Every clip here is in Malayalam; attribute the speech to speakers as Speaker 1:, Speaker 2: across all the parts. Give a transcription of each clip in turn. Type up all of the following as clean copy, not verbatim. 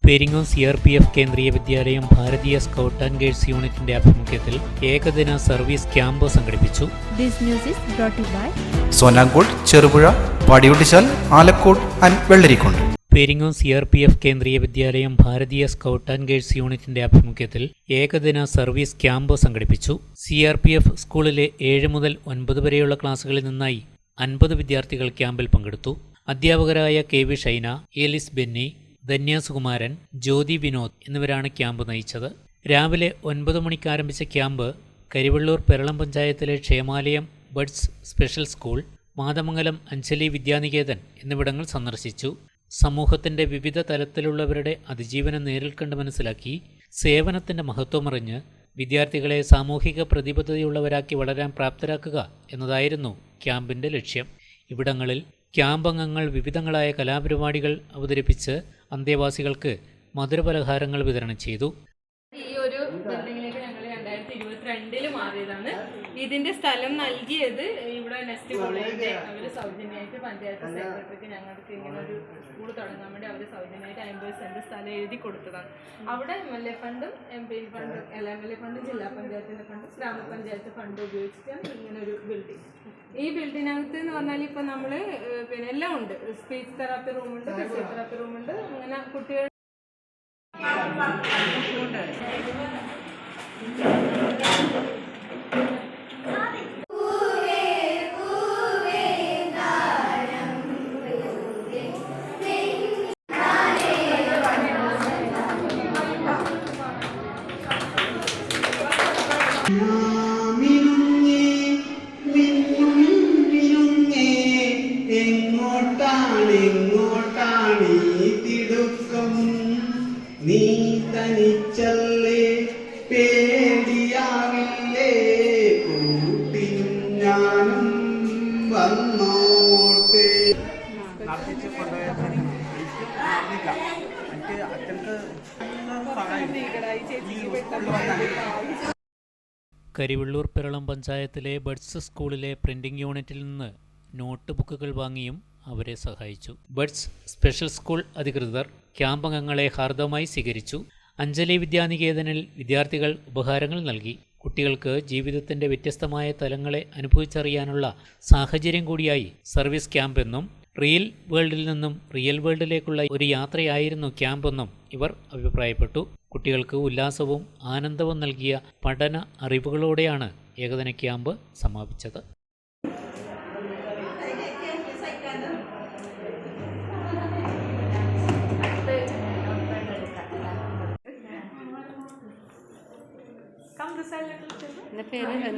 Speaker 1: പെരിങ്ങോം CRPF കേന്ദ്രീയ വിദ്യാലയം ഭാരതീയ സ്കൗട്ട് ആൻഡ് ഗൈഡ്സ് യൂണിറ്റിന്റെ ആഭിമുഖ്യത്തിൽ ഏകദിന സർവീസ് ക്യാമ്പ് സംഘടിപ്പിച്ചു.
Speaker 2: സോനാങ്കോട്, ചെറുപുഴ, പാടിയൊട്ടിച്ചാൽ, ആലക്കോട് ആൻഡ് വെള്ളരിക്കുണ്ട്.
Speaker 1: പെരിങ്ങോം CRPF കേന്ദ്രീയ വിദ്യാലയം ഭാരതീയ സ്കൗട്ട് ആൻഡ് ഗൈഡ്സ് യൂണിറ്റിന്റെ ആഭിമുഖ്യത്തിൽ ഏകദിന സർവീസ് ക്യാമ്പ് സംഘടിപ്പിച്ചു. CRPF സ്കൂളിലെ 7 മുതൽ 9 വരെയുള്ള ക്ലാസുകളിൽ നിന്നായി 50 വിദ്യാർത്ഥികൾ ക്യാമ്പിൽ പങ്കെടുത്തു. അധ്യാപകരായ KV ഷൈന, ഏലിസ് ബെന്നി, ധന്യ സുകുമാരൻ, ജ്യോതി വിനോദ് എന്നിവരാണ് ക്യാമ്പ് നയിച്ചത്. രാവിലെ 9 മണിക്ക് ആരംഭിച്ച ക്യാമ്പ് കരിവെള്ളൂർ പെരളം പഞ്ചായത്തിലെ Kshemalayam buds special school, Mathamangalam Anjali Vidyaniketan എന്നിവിടങ്ങൾ സന്ദർശിച്ചു. സമൂഹത്തിന്റെ വിവിധ തലത്തിലുള്ളവരുടെ അതിജീവനം നേരിൽ കണ്ട് മനസ്സിലാക്കി സേവനത്തിന്റെ മഹത്വമറിഞ്ഞ് വിദ്യാർത്ഥികളെ സാമൂഹിക പ്രതിബദ്ധതയുള്ളവരാക്കി വളരാൻ പ്രാപ്തരാക്കുക എന്നതായിരുന്നു ക്യാമ്പിന്റെ ലക്ഷ്യം. ഇവിടങ്ങളിൽ ക്യാമ്പ് അംഗങ്ങൾ വിവിധങ്ങളായ കലാപരിപാടികൾ അവതരിപ്പിച്ച് അന്തേവാസികൾക്ക് മധുരപലഹാരങ്ങൾ വിതരണം ചെയ്തു.
Speaker 3: ഈ ഒരു ബിൽഡിങ്ങിലേക്ക് ഞങ്ങൾ 2022 മാറിയതാണ്. ഇതിന്റെ സ്ഥലം നൽകിയത് ഇവിടെ നെസ്റ്റ് കോളേജിന്റെ അവർ സൗജന്യമായിട്ട് പഞ്ചായത്ത് സെക്രട്ടറിക്ക് ഞങ്ങൾക്ക് ഇങ്ങനെ ഒരു സ്കൂൾ തുടങ്ങാൻ വേണ്ടി അവർ സൗജന്യമായിട്ട് 50 സെന്റ് സ്ഥലം എഴുതി കൊടുത്തതാണ്. അവിടെ MLA ഫണ്ടും MP ഫണ്ടും MLA ഫണ്ടും ജില്ലാ പഞ്ചായത്തിന്റെ ഫണ്ടും ഗ്രാമപഞ്ചായത്ത് ഫണ്ട് ഉപയോഗിച്ചിട്ടാണ് ഇങ്ങനെ ഒരു ബിൽഡിംഗ്. ഈ ബിൽഡിനകത്ത് എന്ന് പറഞ്ഞാൽ ഇപ്പം നമ്മൾ പിന്നെ എല്ലാം ഉണ്ട്. സ്പീച്ച് തെറാപ്പി റൂമുണ്ട്, ഫിസിയോതെറാപ്പി റൂമുണ്ട്. അങ്ങനെ കുട്ടികൾ
Speaker 4: നീ തനിച്ചല്ലേ, പേടിയാവില്ലേ, കൂട്ടിനും ഞാനും വന്നോട്ടെ.
Speaker 1: കരിവെള്ളൂർ പെരളം പഞ്ചായത്തിലെ ബഡ്സ് സ്കൂളിലെ പ്രിന്റിംഗ് യൂണിറ്റിൽ നിന്ന് നോട്ട് ബുക്കുകൾ വാങ്ങിയും അവരെ സഹായിച്ചു. ബഡ്സ് സ്പെഷ്യൽ സ്കൂൾ അധികൃതർ ക്യാമ്പ് അംഗങ്ങളെ ഹാർദവമായി സ്വീകരിച്ചു. അഞ്ജലി വിദ്യാനികേതനിൽ വിദ്യാർത്ഥികൾ ഉപഹാരങ്ങൾ നൽകി. കുട്ടികൾക്ക് ജീവിതത്തിന്റെ വ്യത്യസ്തമായ തലങ്ങളെ അനുഭവിച്ചറിയാനുള്ള സാഹചര്യം കൂടിയായി സർവീസ് ക്യാമ്പ് എന്നും റിയൽ വേൾഡിൽ നിന്നും റിയൽ വേൾഡിലേക്കുള്ള ഒരു യാത്രയായിരുന്നു ക്യാമ്പെന്നും ഇവർ അഭിപ്രായപ്പെട്ടു. കുട്ടികൾക്ക് ഉല്ലാസവും ആനന്ദവും നൽകിയ പഠന അറിവുകളോടെയാണ് ഏകദിന ക്യാമ്പ് സമാപിച്ചത്.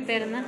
Speaker 3: പേരെന്നാ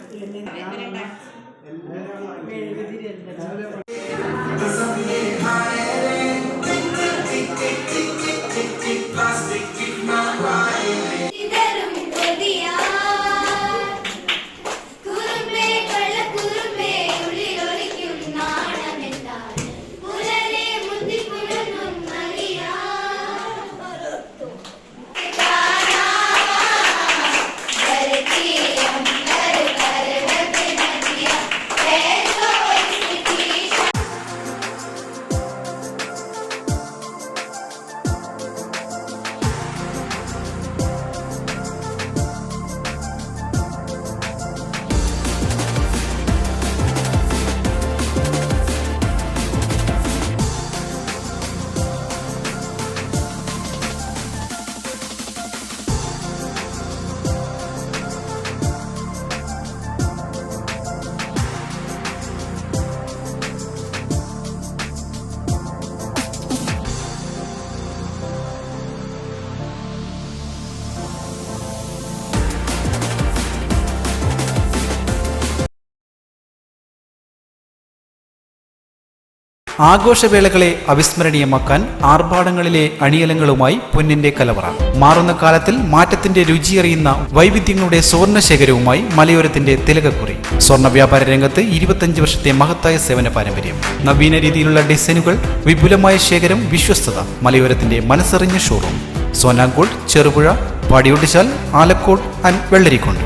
Speaker 2: ആഘോഷവേളകളെ അവിസ്മരണീയമാക്കാൻ ആർഭാടങ്ങളിലെ അണിയലങ്ങളുമായി പൊന്നിന്റെ കലവറ. മാറുന്ന കാലത്തിൽ മാറ്റത്തിന്റെ രുചിയറിയുന്ന വൈവിധ്യങ്ങളുടെ സ്വർണ്ണശേഖരവുമായി മലയോരത്തിന്റെ തിലകക്കുറി. സ്വർണ്ണ വ്യാപാര രംഗത്ത് 25 വർഷത്തെ മഹത്തായ സേവന പാരമ്പര്യം. നവീന രീതിയിലുള്ള ഡിസൈനുകൾ, വിപുലമായ ശേഖരം, വിശ്വസ്തത. മലയോരത്തിന്റെ മനസ്സറിഞ്ഞ ഷോറൂം. സോനാങ്കോട്, ചെറുപുഴ, പാടിയൊട്ടിച്ചാൽ, ആലക്കോട് ആൻഡ് വെള്ളരിക്കുണ്ട്.